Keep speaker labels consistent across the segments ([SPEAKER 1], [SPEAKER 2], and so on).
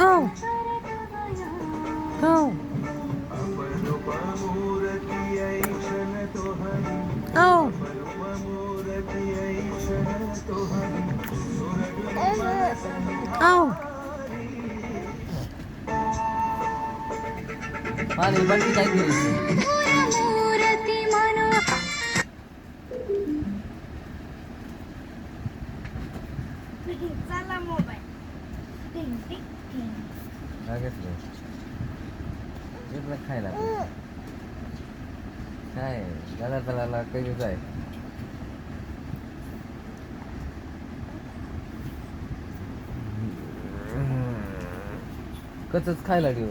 [SPEAKER 1] Go. Go. Go. Oh.
[SPEAKER 2] पाणी बाकी काय केली
[SPEAKER 3] चला मोबाईल
[SPEAKER 2] घेतलं घेतलं खायला काय दलाला कधीच आहे कचच खायला ठेव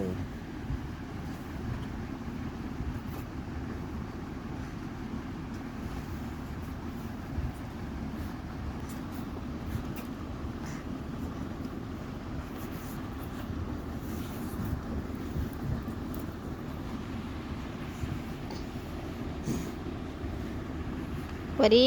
[SPEAKER 1] परी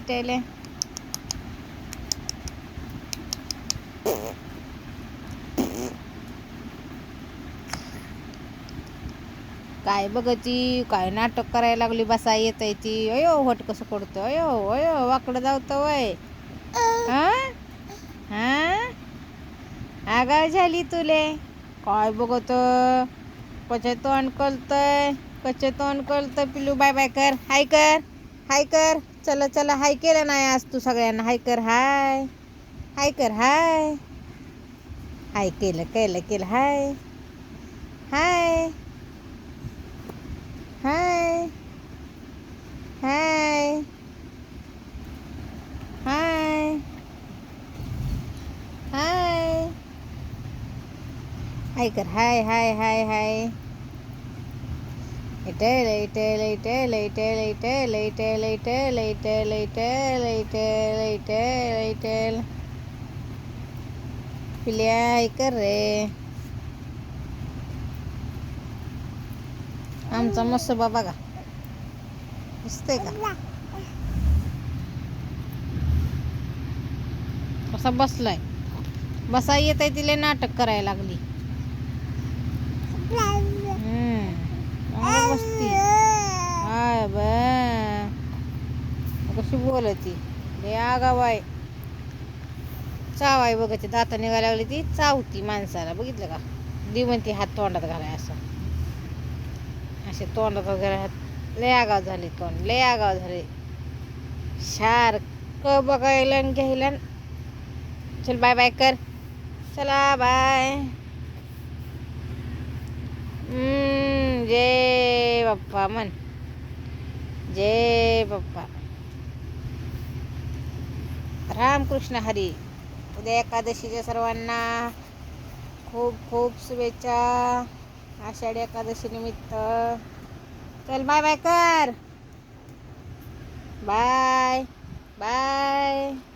[SPEAKER 1] टले काय बघती काय नाटक करायला लागली बसा येत आहे ती अयो होट कसं पडतं अयो अयो वाकडं जावतं वय हा हा आगाव झाली तुले काय बघत कचे तोंड कलतय कचे तोंड कलतय पिलू बाय बाय कर हाय कर चला चला हाय केलं नाही आज तू सगळ्यांना हाय कर हाय कर हाय केलं हाय हाय हाय हाय हाय हाय हाय कर हाय हाय हाय हाय इटेल पिल्या हाय कर रे आमचा मस्त बाबा का दिसतंय का कसा बसलाय बसा येत आहे तिला नाटक करायला लागली बसती हाय बा कशी बोलती लय आगाव आहे चावाय बघते दाता निघायला लागली ती चावती माणसाला बघितलं का दी म्हणती हात तोंडात घालाय असं असे तोंडात वगैरे हात लय आगाव झाले तोंड लय आगाव झाले सारखं बघायला घ्यायला चल बाय बाय कर चला बाय जय बाप्पा म्हण जय बाप्पा रामकृष्ण हरी उद्या एकादशीच्या सर्वांना खूप खूप शुभेच्छा आषाढी एकादशी निमित्त चल बाय बाय कर बाय बाय